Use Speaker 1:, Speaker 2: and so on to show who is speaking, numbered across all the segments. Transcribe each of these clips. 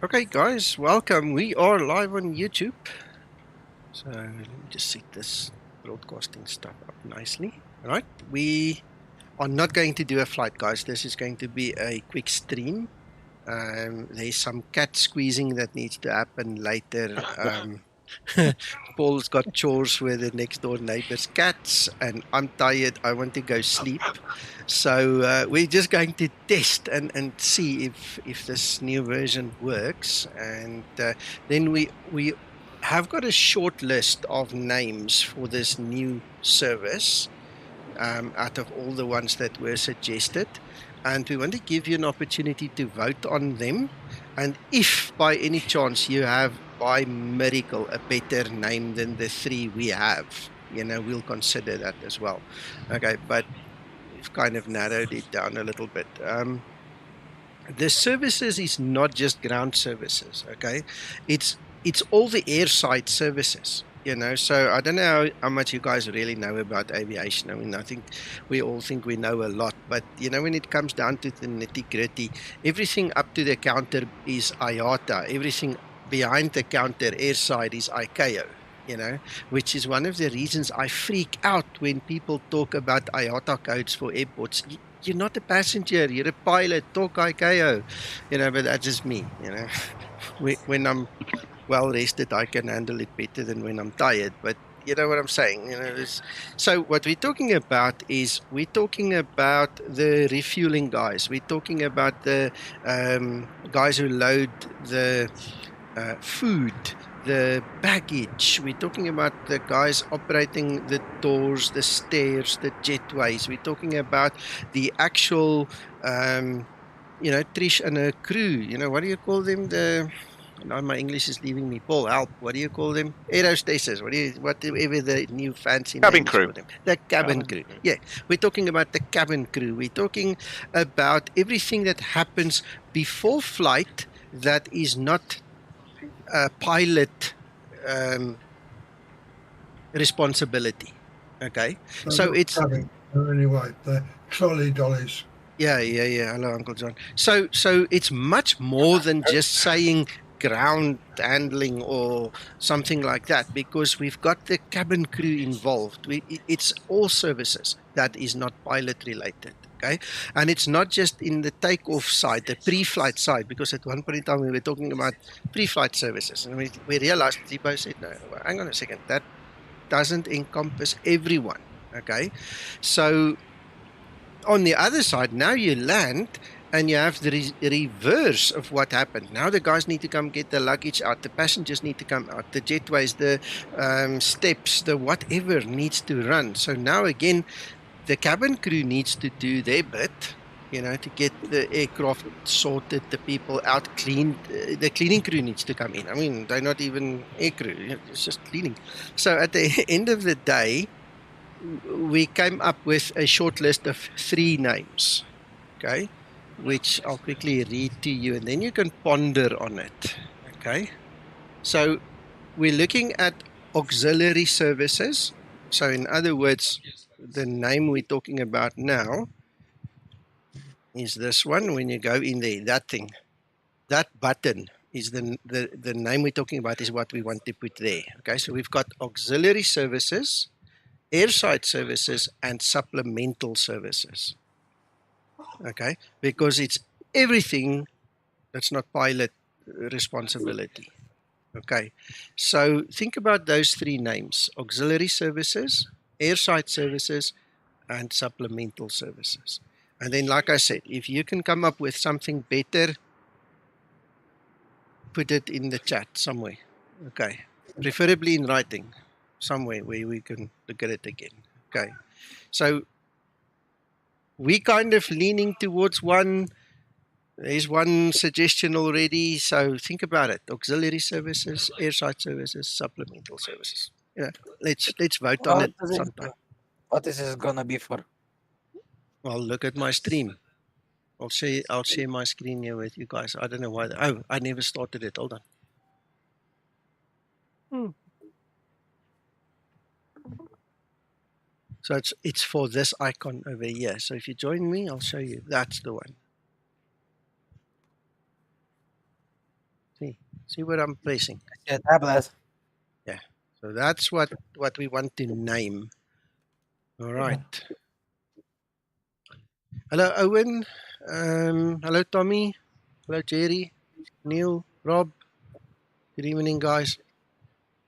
Speaker 1: Okay, guys, welcome. We are live on YouTube. So let me just set this broadcasting stuff up nicely. All right, we are not going to do a flight, guys. This is going to be a quick stream. There's some cat squeezing that needs to happen later. Paul's got chores with the next door neighbor's cats, and I'm tired. I want to go sleep. So we're just going to test and see if this new version works. And then we have got a short list of names for this new service out of all the ones that were suggested. And we want to give you an opportunity to vote on them. And if by any chance you have, by miracle, a better name than the three we have, we'll consider that as well. Okay, but we've kind of narrowed it down a little bit. The services is not just ground services, okay? It's all the airside services. So I don't know how much you guys really know about aviation. I mean, I think we all think we know a lot, but when it comes down to the nitty-gritty, everything up to the counter is IATA. Everything behind the counter airside is ICAO, which is one of the reasons I freak out when people talk about IATA codes for airports. You're not a passenger, you're a pilot, talk ICAO, but that's just me, When I'm well rested, I can handle it better than when I'm tired, but you know what I'm saying. So what we're talking about is we're talking about the refueling guys. We're talking about the guys who load the food, the baggage. We're talking about the guys operating the doors, the stairs, the jetways. We're talking about the actual, Trish and her crew. What do you call them? Now my English is leaving me. Paul, help. What do you call them? Aerostesses. Whatever the new fancy
Speaker 2: cabin
Speaker 1: name is
Speaker 2: crew.
Speaker 1: for them. The cabin crew. Yeah, we're talking about the cabin crew. We're talking about everything that happens before flight that is not pilot responsibility. Okay, so it's
Speaker 3: anyway, the trolley dollies.
Speaker 1: Yeah. Hello, Uncle John. So it's much more than just saying ground handling or something like that, because we've got the cabin crew involved. It's all services that is not pilot related. Okay, and it's not just in the takeoff side, the pre-flight side, because at one point in time we were talking about pre-flight services, and we realized, Zibo said, no, hang on a second, that doesn't encompass everyone. Okay, so on the other side, now you land and you have the reverse of what happened. Now the guys need to come get the luggage out, the passengers need to come out, the jetways, the steps, the whatever needs to run. So now again, the cabin crew needs to do their bit, to get the aircraft sorted, the people out cleaned. The cleaning crew needs to come in. I mean, they're not even air crew, it's just cleaning. So at the end of the day, we came up with a short list of 3 names, okay, which I'll quickly read to you, and then you can ponder on it, okay? So we're looking at auxiliary services. So in other words, the name we're talking about now is this one. When you go in there, that thing, that button is the name we're talking about, is what we want to put there, okay? So we've got auxiliary services, airside services, and supplemental services. Okay, because it's everything that's not pilot responsibility. Okay, so think about those 3 names: auxiliary services, airside services, and supplemental services. And then, like I said, if you can come up with something better, put it in the chat somewhere. Okay, preferably in writing, somewhere where we can look at it again. Okay, so we kind of leaning towards one. There's one suggestion already, so think about it: auxiliary services, airside services, supplemental services. Let's vote on it sometime.
Speaker 4: What is this gonna be for?
Speaker 1: Well, look at my stream. I'll share my screen here with you guys. I don't know why. Oh, I never started it. Hold on. So it's for this icon over here. So if you join me, I'll show you. That's the one. See? See what I'm pressing?
Speaker 4: Yeah, tablet.
Speaker 1: So that's what we want to name. All right. Hello, Owen. Hello, Tommy. Hello, Jerry, Neil, Rob. Good evening, guys.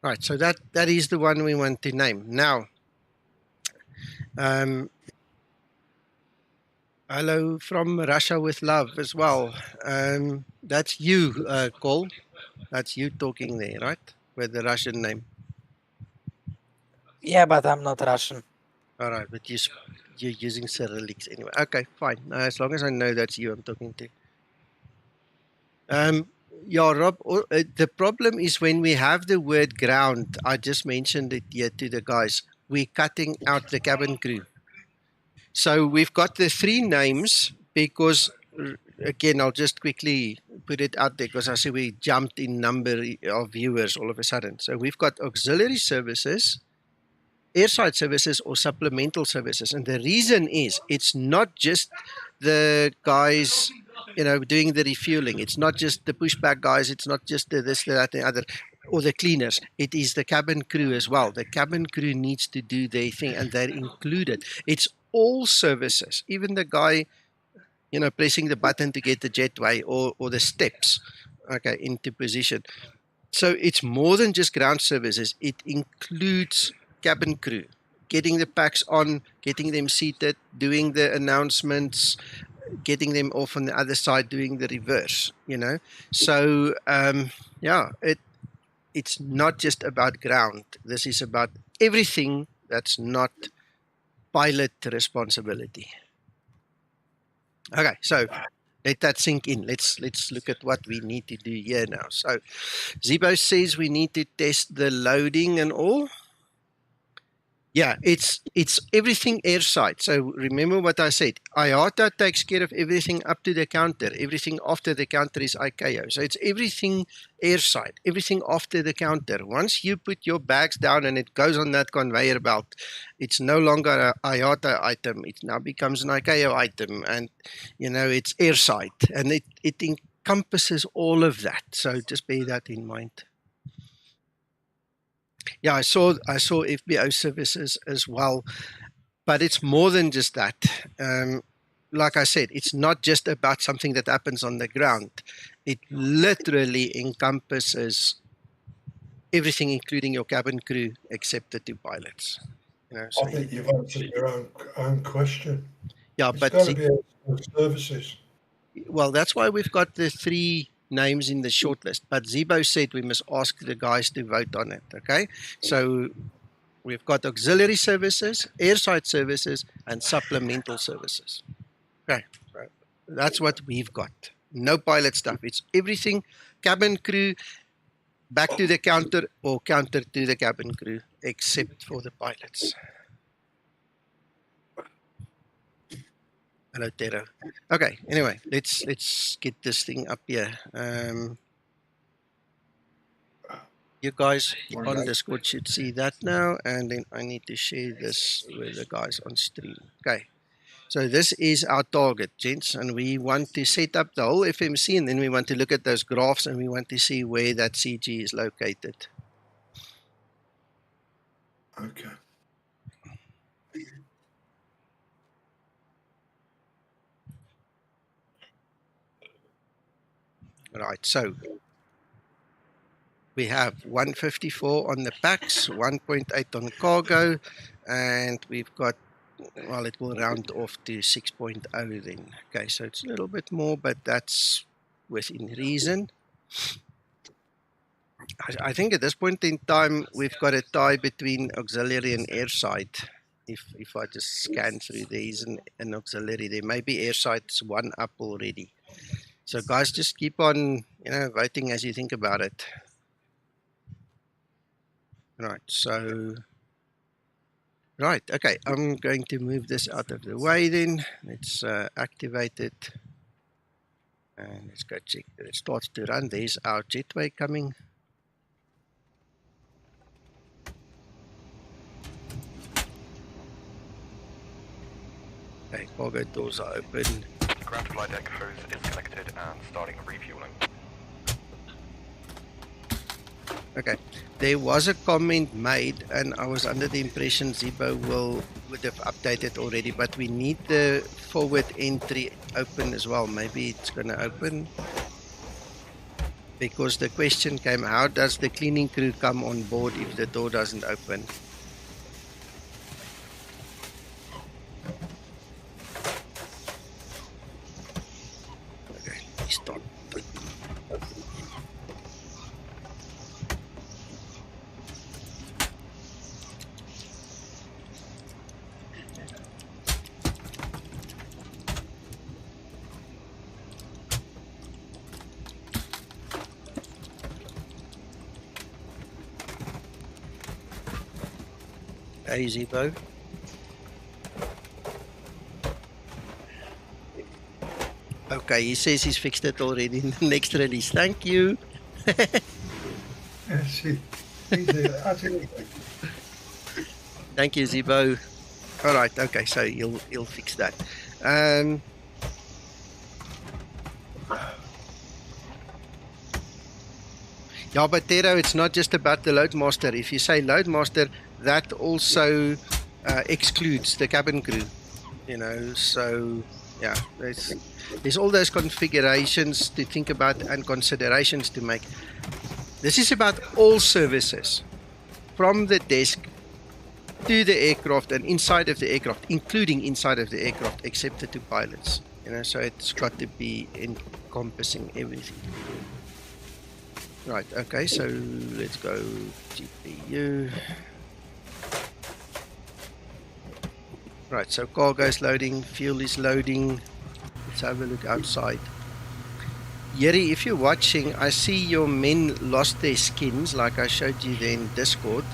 Speaker 1: Right, so that is the one we want to name. Now, hello from Russia with love as well. That's you, Cole. That's you talking there, right? With the Russian name.
Speaker 4: Yeah, but I'm not Russian.
Speaker 1: All right, but you're using Cyrillics anyway. Okay, fine. As long as I know that's you I'm talking to. Yeah, Rob, the problem is when we have the word ground, I just mentioned it here to the guys, we're cutting out the cabin crew. So we've got the three names because, again, I'll just quickly put it out there because I see we jumped in number of viewers all of a sudden. So we've got auxiliary services, airside services or supplemental services. And the reason is it's not just the guys, doing the refueling. It's not just the pushback guys. It's not just the this, that, and the other, or the cleaners. It is the cabin crew as well. The cabin crew needs to do their thing and they're included. It's all services, even the guy, pressing the button to get the jetway or the steps, okay, into position. So it's more than just ground services. It includes cabin crew, getting the packs on, getting them seated, doing the announcements, getting them off on the other side, doing the reverse, So, it's not just about ground. This is about everything that's not pilot responsibility. Okay, so let that sink in. Let's look at what we need to do here now. So Zibo says we need to test the loading and all. Yeah, it's everything airside. So remember what I said. IATA takes care of everything up to the counter. Everything after the counter is ICAO. So it's everything airside, everything after the counter. Once you put your bags down and it goes on that conveyor belt, it's no longer an IATA item. It now becomes an ICAO item, and it's airside, and it encompasses all of that. So just bear that in mind. Yeah, I saw FBO services as well, but it's more than just that. Like I said, it's not just about something that happens on the ground. It literally encompasses everything, including your cabin crew, except the two pilots.
Speaker 3: So I think you've answered your own question.
Speaker 1: Yeah,
Speaker 3: it's
Speaker 1: but
Speaker 3: got to be services.
Speaker 1: Well, that's why we've got the three names in the shortlist. But Zibo said we must ask the guys to vote on it. Okay, so we've got auxiliary services, airside services, and supplemental services. Okay, so that's what we've got. No pilot stuff. It's everything cabin crew, back to the counter or counter to the cabin crew, except for the pilots. Hello, Tero. Okay, anyway, let's get this thing up here. You guys on Discord should see that now, and then I need to share this with the guys on stream. Okay, so this is our target, gents, and we want to set up the whole FMC, and then we want to look at those graphs, and we want to see where that CG is located.
Speaker 3: Okay.
Speaker 1: Right, so we have 154 on the packs, 1.8 on cargo, and we've got, well, it will round off to 6.0 then. Okay, so it's a little bit more, but that's within reason. I think at this point in time, we've got a tie between auxiliary and airside. If I just scan through, there is an auxiliary. There may be airside's one up already. So guys, just keep on, voting as you think about it. Right, so, right, okay, I'm going to move this out of the way then. Let's activate it. And let's go check that it starts to run. There's our jetway coming. Okay, cargo doors are open.
Speaker 2: Ground flight deck hose is connected and starting refueling.
Speaker 1: Okay. There was a comment made, and I was under the impression Zibo would have updated already, but we need the forward entry open as well. Maybe it's going to open. Because the question came, how does the cleaning crew come on board if the door doesn't open? Okay, stop. Hey, Zibo. Okay, he says he's fixed it already in the next release. Thank you.
Speaker 3: Yes, absolutely.
Speaker 1: Thank you, Zibo. All right, okay, so you'll fix that. Yeah, but Tero, it's not just about the loadmaster. If you say loadmaster, that also excludes the cabin crew. You know, so yeah, there's all those configurations to think about and considerations to make. This is about all services, from the desk to the aircraft and inside of the aircraft, including inside of the aircraft, except the two pilots. You know, so it's got to be encompassing everything. Right, okay, so let's go GPU. Right, so cargo is loading, fuel is loading. Let's have a look outside. Yeri, if you're watching, I see your men lost their skins, like I showed you there in Discord,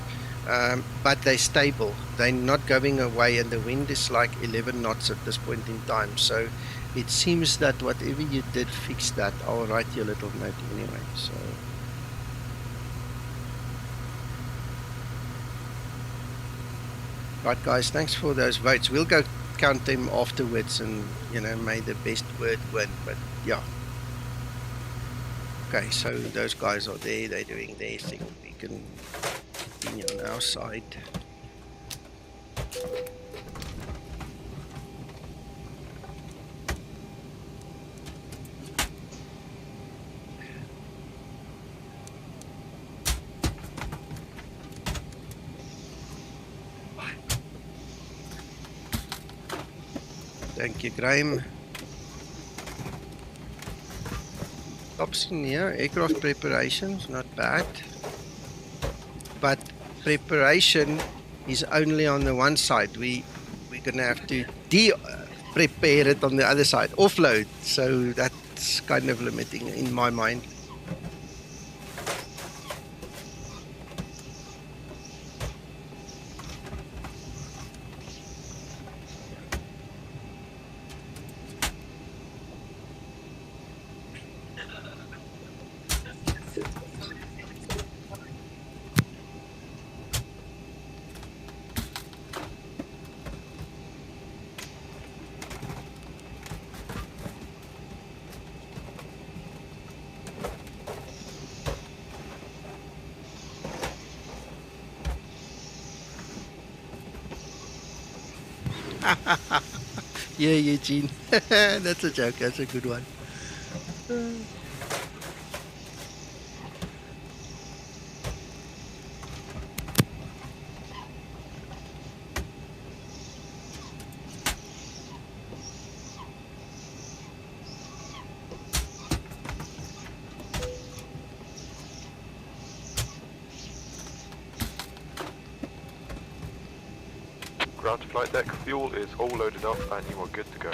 Speaker 1: but they're stable. They're not going away, and the wind is like 11 knots at this point in time. So it seems that whatever you did fix that. I'll write you a little note anyway. So. Right, guys, thanks for those votes. We'll go count them afterwards and, you know, may the best word win. But, yeah. Okay, so those guys are there. They're doing their thing. We can continue on our side. Thank you, Graham. Tops in here, aircraft preparations, not bad. But preparation is only on the one side. We're going to have to prepare it on the other side, offload. So that's kind of limiting in my mind. Yeah, Eugene. That's a joke. That's a good one.
Speaker 2: Ground to flight deck, fuel is all loaded up and you are good to go.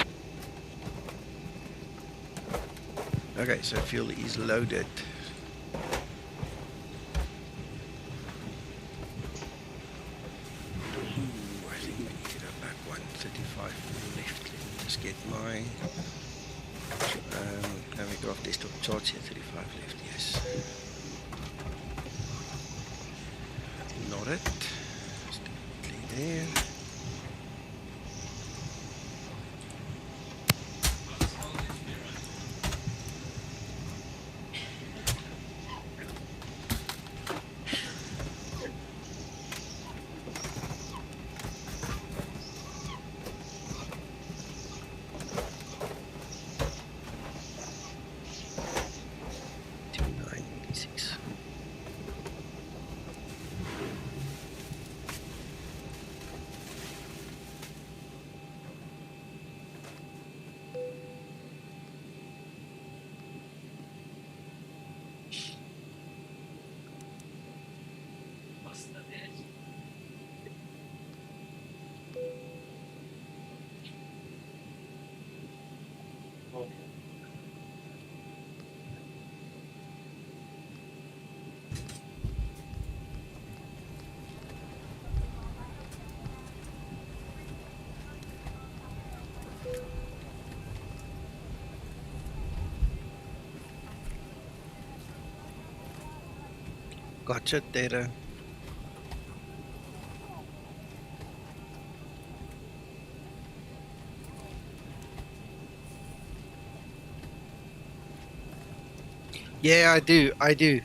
Speaker 1: Okay, so fuel is loaded. I think we need to go back 135 left. Let me just get my aircraft desktop charge here. 35 left, yes. NORET. Still there. Gotcha, Tera. Yeah, I do.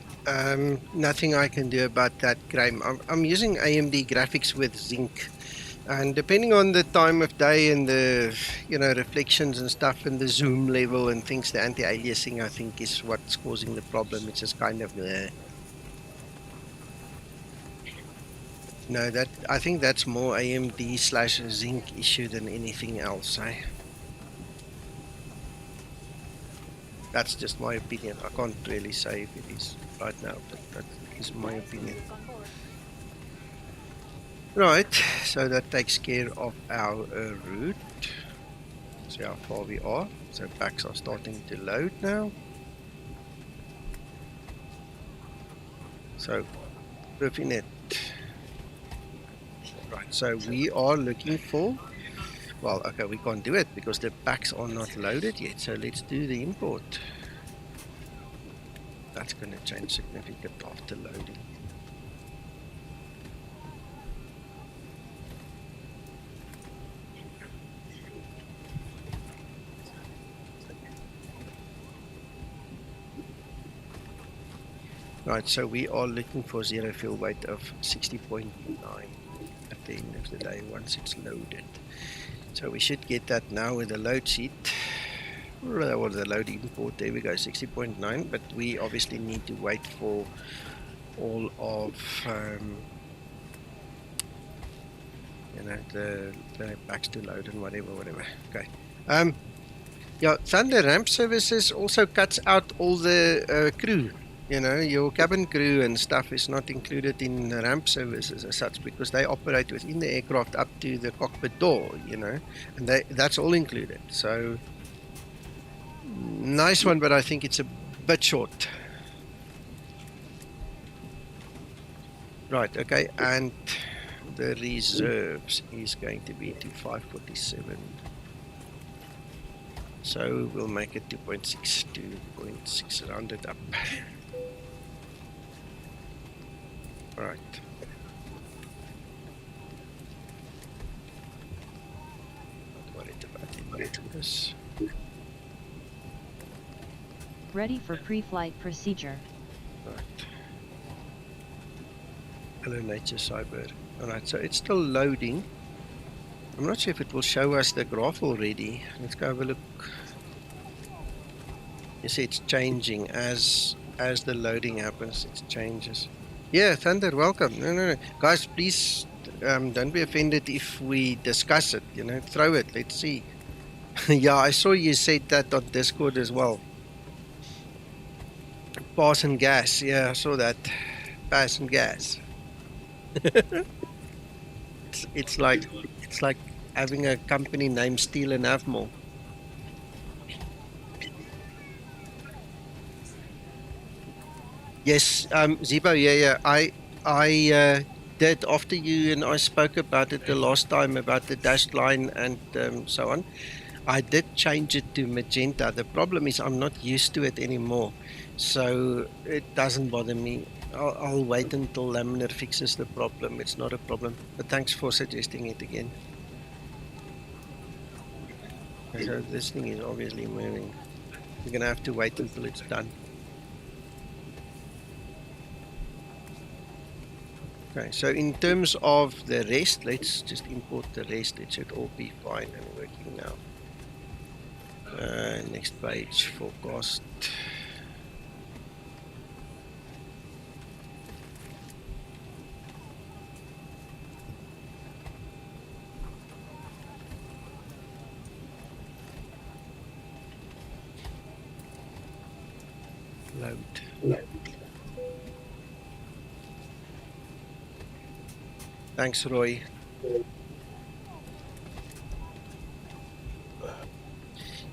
Speaker 1: Nothing I can do about that, Graham. I'm using AMD graphics with Zink. And depending on the time of day and the, reflections and stuff and the zoom level and things, the anti-aliasing, I think, is what's causing the problem. It's just kind of no, I think that's more AMD/Zink issue than anything else. That's just my opinion. I can't really say if it is right now, but that is my opinion. Right, so that takes care of our route. See how far we are. So packs are starting to load now. So, Perfinet. Right, so we are looking for, well, okay, we can't do it because the packs are not loaded yet. So let's do the import. That's going to change significantly after loading. Right, so we are looking for zero fuel weight of 60.9 at the end of the day once it's loaded. So we should get that now with the load sheet. Or the load import, there we go, 60.9, but we obviously need to wait for all of the packs to load and whatever. Okay. Yeah, Thunder Ramp Services also cuts out all the crew. Your cabin crew and stuff is not included in the ramp services as such because they operate within the aircraft up to the cockpit door, and that's all included. So nice one, but I think it's a bit short. Right, okay, and the reserves is going to be to 547. So we'll make it 2.6 to 0.6 rounded up. Right. Not worried about inventories.
Speaker 5: Ready for pre-flight procedure.
Speaker 1: Right. Hello, Nature Cyber. Alright, so it's still loading. I'm not sure if it will show us the graph already. Let's go have a look. You see it's changing as the loading happens, it changes. Yeah, Thunder, welcome. No. Guys, please don't be offended if we discuss it, throw it, let's see. Yeah, I saw you said that on Discord as well. Pass and gas, yeah, I saw that. Pass and gas. It's like having a company name Steel and Avmore. Yes, Zibo, yeah. I did, after you and I spoke about it the last time, about the dashed line and so on, I did change it to magenta. The problem is I'm not used to it anymore, so it doesn't bother me. I'll wait until Laminar fixes the problem. It's not a problem, but thanks for suggesting it again. So this thing is obviously moving. We're going to have to wait until it's done. Okay, so in terms of the rest, let's just import the rest. It should all be fine and working now. Next page, forecast. Load. Thanks, Roy.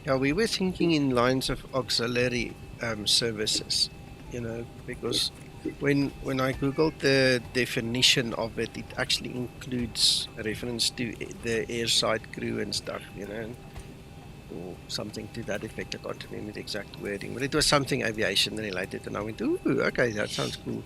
Speaker 1: Yeah, we were thinking in lines of auxiliary services, because when I googled the definition of it, it actually includes a reference to the airside crew and stuff, or something to that effect. I can't remember the exact wording, but it was something aviation related, and I went, ooh, okay, that sounds cool.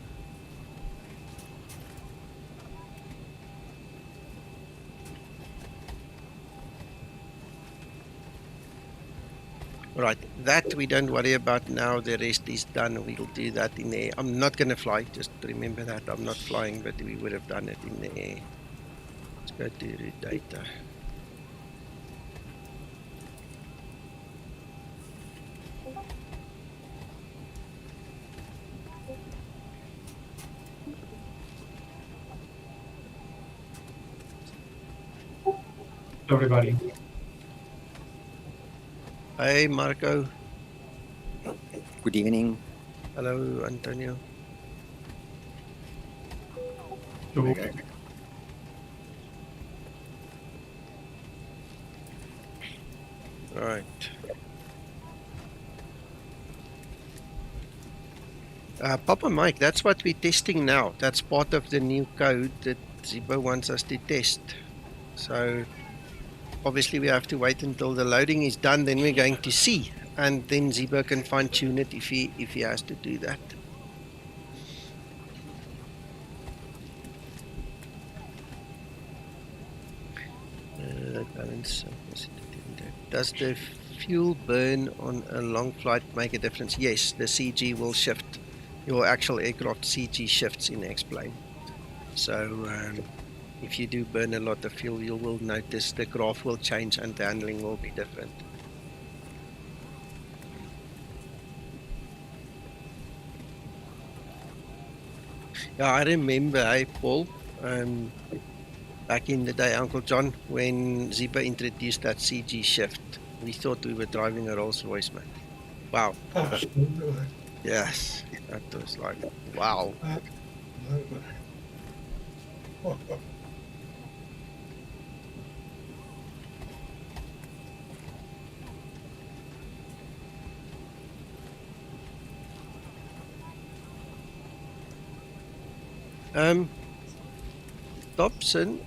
Speaker 1: Right, that we don't worry about now. The rest is done. We'll do that in the air. I'm not going to fly. Just remember that I'm not flying, but we would have done it in the air. Let's go to route data.
Speaker 6: Everybody.
Speaker 1: Hey, Marco.
Speaker 7: Good evening.
Speaker 1: Hello, Antonio.
Speaker 6: Okay.
Speaker 1: All right. Papa Mike, that's what we're testing now. That's part of the new code that Zibo wants us to test. So obviously we have to wait until the loading is done, then we're going to see. And then Zibo can fine tune it if he has to do that. Balance. Does the fuel burn on a long flight make a difference? Yes, the CG will shift. Your actual aircraft CG shifts in X-plane. So if you do burn a lot of fuel, you will notice the graph will change and the handling will be different. Yeah, I remember, hey, Paul, back in the day, Uncle John, when Zibo introduced that CG shift, we thought we were driving a Rolls Royce, man. Wow.
Speaker 3: Absolutely.
Speaker 1: Yes, that was like, wow.
Speaker 3: Absolutely.
Speaker 1: Dobson,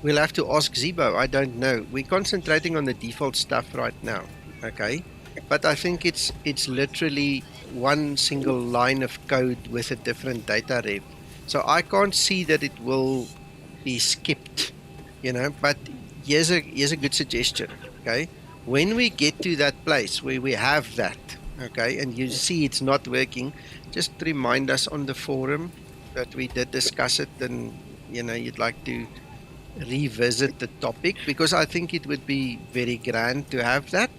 Speaker 1: we'll have to ask Zibo. I don't know. We're concentrating on the default stuff right now, okay? But I think it's literally one single line of code with a different data ref. So I can't see that it will be skipped, you know. But here's a good suggestion, okay? When we get to that place where we have that, okay, and you see it's not working, just remind us on the forum that we did discuss it, and you know you'd like to revisit the topic, because I think it would be very grand to have that,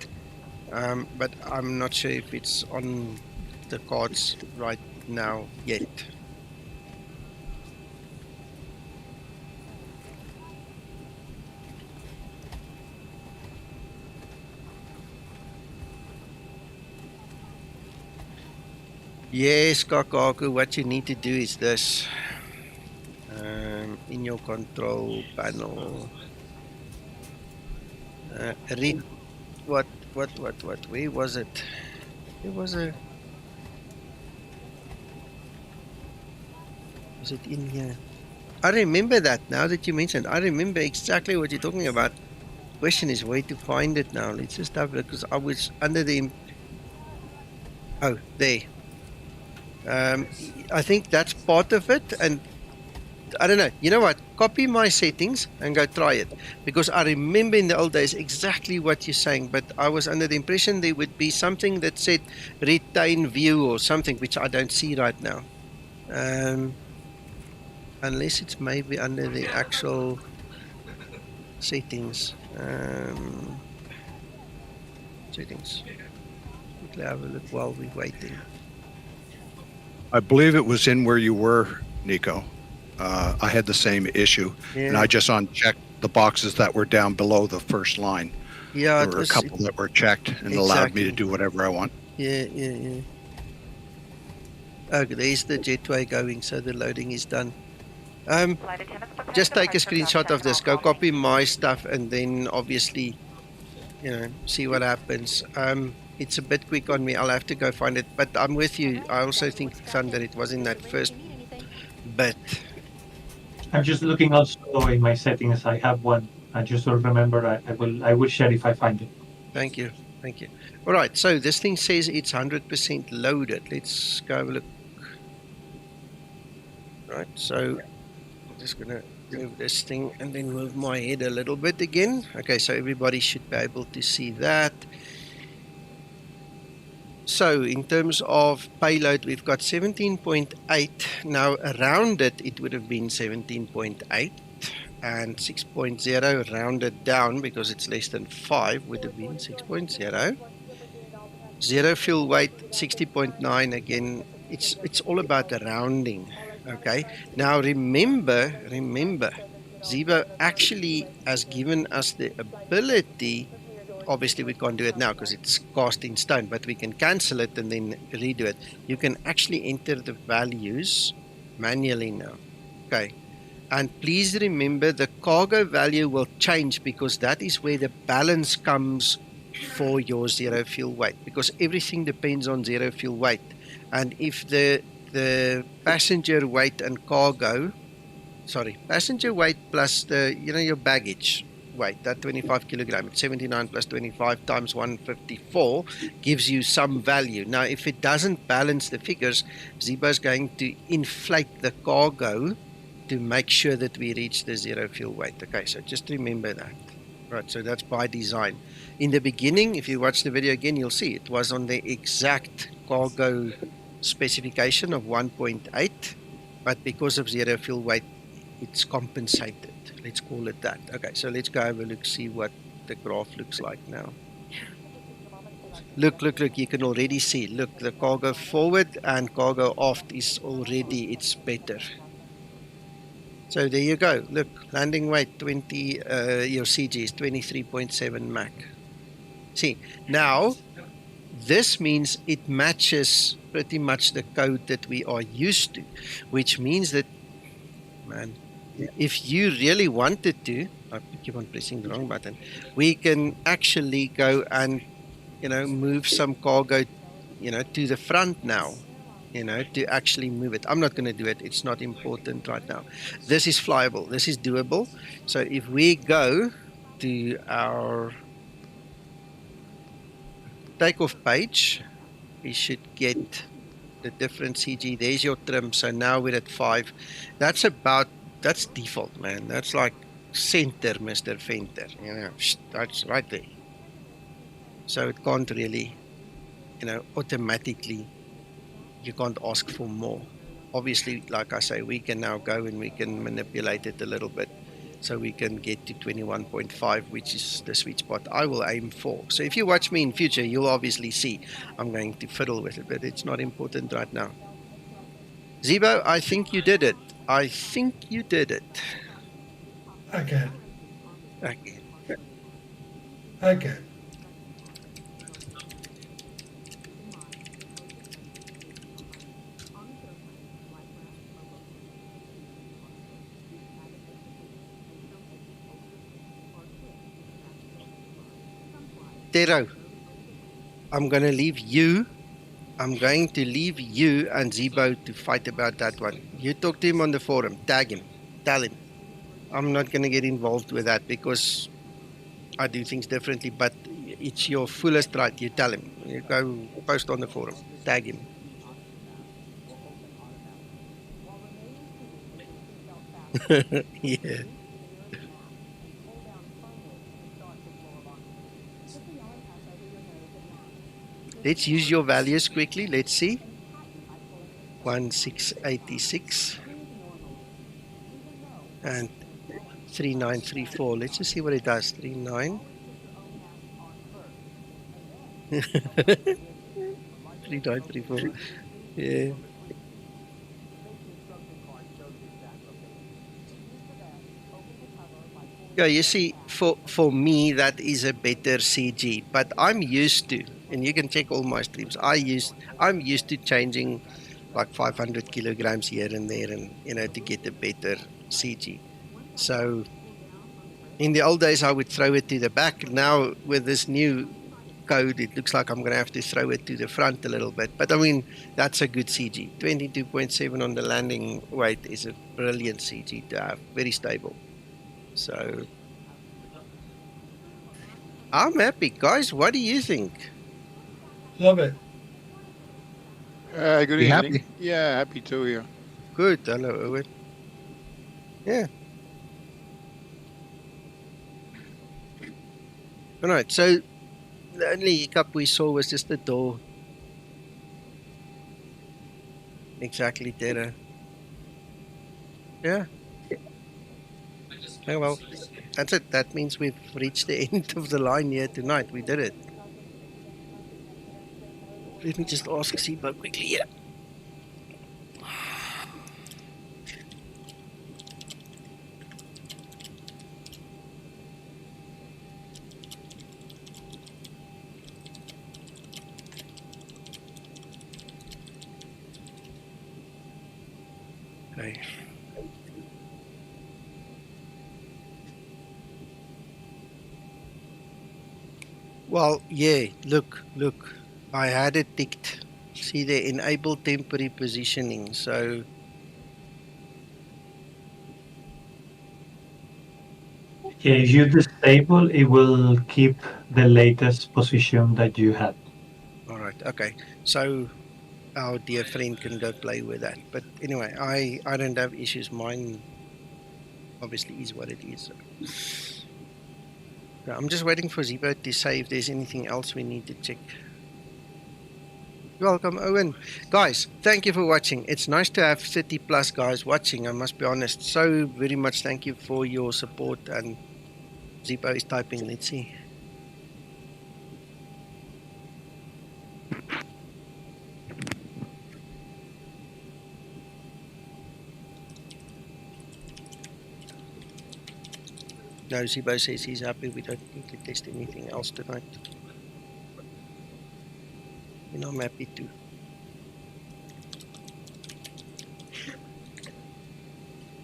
Speaker 1: but I'm not sure if it's on the cards right now yet. Yes, Kakaku, what you need to do is this. In your control panel, read what, where was it? Was it in here? I remember that now that you mentioned. I remember exactly what you're talking about. Question is where to find it now. Let's just have a look, because I was under the... Oh, there. I think that's part of it, and I don't know. You know what? Copy my settings and go try it, because I remember in the old days exactly what you're saying, but I was under the impression there would be something that said retain view or something, which I don't see right now. Unless it's maybe under the actual settings. Settings. Quickly have a look while we're waiting.
Speaker 8: I believe it was in where you were, Nico. I had the same issue, and I just unchecked the boxes that were down below the first line.
Speaker 1: Yeah,
Speaker 8: there were a couple that were checked and allowed me to do whatever I want.
Speaker 1: Yeah. Okay, there's the jetway going, so the loading is done. Just take a screenshot of this, go copy my stuff, and then obviously, you know, see what happens. It's a bit quick on me, I'll have to go find it, but I'm with you. I also think, Thunder, it was in that first bit.
Speaker 6: I'm just looking also in my settings. I have one. I just will remember. I will share if I find it.
Speaker 1: Thank you. All right, so this thing says it's 100% loaded. Let's go have a look. Right, so I'm just gonna Move this thing and then move my head a little bit again. Okay, so everybody should be able to see that. So in terms of payload, we've got 17.8. Now around it would have been 17.8, and 6.0 rounded down because it's less than 5 would have been 6.0. Zero fuel weight 60.9. Again, it's all about the rounding. Okay. Now remember, Zibo actually has given us the ability. Obviously, we can't do it now because it's cast in stone, but we can cancel it and then redo it. You can actually enter the values manually now. Okay. And please remember the cargo value will change because that is where the balance comes for your zero fuel weight, because everything depends on zero fuel weight. And if the passenger weight and cargo, passenger weight plus the, your baggage weight, that 25 kilogram, 79 plus 25 times 154 gives you some value. Now, if it doesn't balance the figures, Zibo is going to inflate the cargo to make sure that we reach the zero fuel weight. Okay, so just remember that. Right, so that's by design. In the beginning, if you watch the video again, you'll see it was on the exact cargo specification of 1.8, but because of zero fuel weight, it's compensated. Let's call it that. Okay, so let's go have a look, see what the graph looks like now. Look, you can already see, look, the cargo forward and cargo aft is already, it's better. So there you go. Look, landing weight 20, your CG is 23.7 Mach. See, now this means it matches pretty much the code that we are used to, which means that, man, if you really wanted to, I keep on pressing the wrong button, we can actually go and, move some cargo, to the front now. To actually move it. I'm not going to do it. It's not important right now. This is flyable. This is doable. So if we go to our takeoff page, we should get the different CG. There's your trim. So now we're at 5. That's default, man. That's like center, Mr. Fenter. That's right there. So it can't really, automatically. You can't ask for more. Obviously, like I say, we can now go and we can manipulate it a little bit so we can get to 21.5, which is the sweet spot I will aim for. So if you watch me in future, you'll obviously see I'm going to fiddle with it, but it's not important right now. Zibo, I think you did it.
Speaker 3: Again.
Speaker 1: Tero, I'm going to leave you and Zibo to fight about that one. You talk to him on the forum, tag him, tell him. I'm not going to get involved with that because I do things differently, but it's your fullest right. You tell him. You go post on the forum, tag him. Yeah. Let's use your values quickly. Let's see. 1686 and 3934. Let's just see what it does. 39. 3934. Yeah. Yeah, you see, for me, that is a better CG, but I'm used to, and you can check all my streams, I'm used to changing like 500 kilograms here and there, and to get a better CG. So in the old days, I would throw it to the back. Now with this new code, it looks like I'm going to have to throw it to the front a little bit. But I mean, that's a good CG. 22.7 on the landing weight is a brilliant CG to have, very stable. So I'm happy, guys. What do you think?
Speaker 3: Love it.
Speaker 9: Good
Speaker 8: You
Speaker 9: evening.
Speaker 8: happy?
Speaker 9: Yeah, happy to hear.
Speaker 1: Good. Hello, Owen. Yeah. All right, so the only hiccup we saw was just the door. Exactly, Dara. Yeah. Oh, well, that's it. That means we've reached the end of the line here tonight. We did it. Let me just ask Zibo quickly here. Okay. Well, yeah, look. I had it ticked. See the enable temporary positioning. So
Speaker 6: Yeah, if you disable, it will keep the latest position that you had.
Speaker 1: all right, okay. So our dear friend can go play with that. But anyway, I don't have issues. Mine obviously is what it is. So I'm just waiting for Zibo to say if there's anything else we need to check. You're welcome, Owen. Guys, thank you for watching. It's nice to have 30 plus guys watching, I must be honest. So very much thank you for your support. And Zibo is typing, let's see. No, Zibo says he's happy. We don't need to test anything else tonight. And I'm happy too.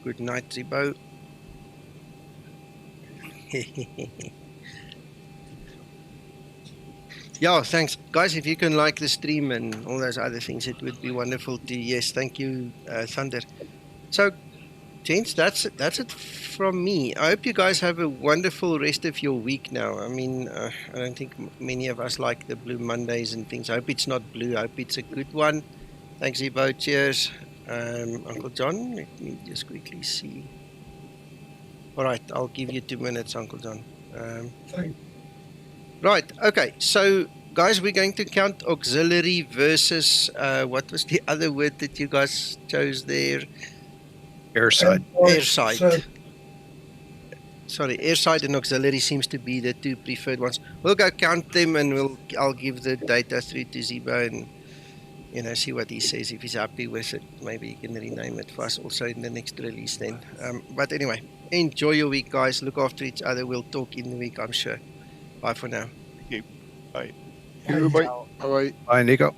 Speaker 1: Good night, Zibo. Yeah, thanks. Guys, if you can like the stream and all those other things, it would be wonderful to. Yes, thank you, Thunder. So, gents, that's it from me. I hope you guys have a wonderful rest of your week now. I mean, I don't think many of us like the Blue Mondays and things. I hope it's not blue. I hope it's a good one. Thanks, Zibo. Cheers. Uncle John, let me just quickly see. All right, I'll give you 2 minutes, Uncle John.
Speaker 3: Thank
Speaker 1: Right, okay. So, guys, we're going to count auxiliary versus, what was the other word that you guys chose there?
Speaker 8: Airside.
Speaker 1: Airside. Sorry, airside and auxiliary seems to be the two preferred ones. We'll go count them and I'll give the data through to Zibo and, you know, see what he says. If he's happy with it, maybe he can rename it for us also in the next release then. But anyway, enjoy your week, guys. Look after each other. We'll talk in the week, I'm sure. Bye for now.
Speaker 2: Bye.
Speaker 3: you.
Speaker 2: Bye. Bye.
Speaker 8: Bye, Nico.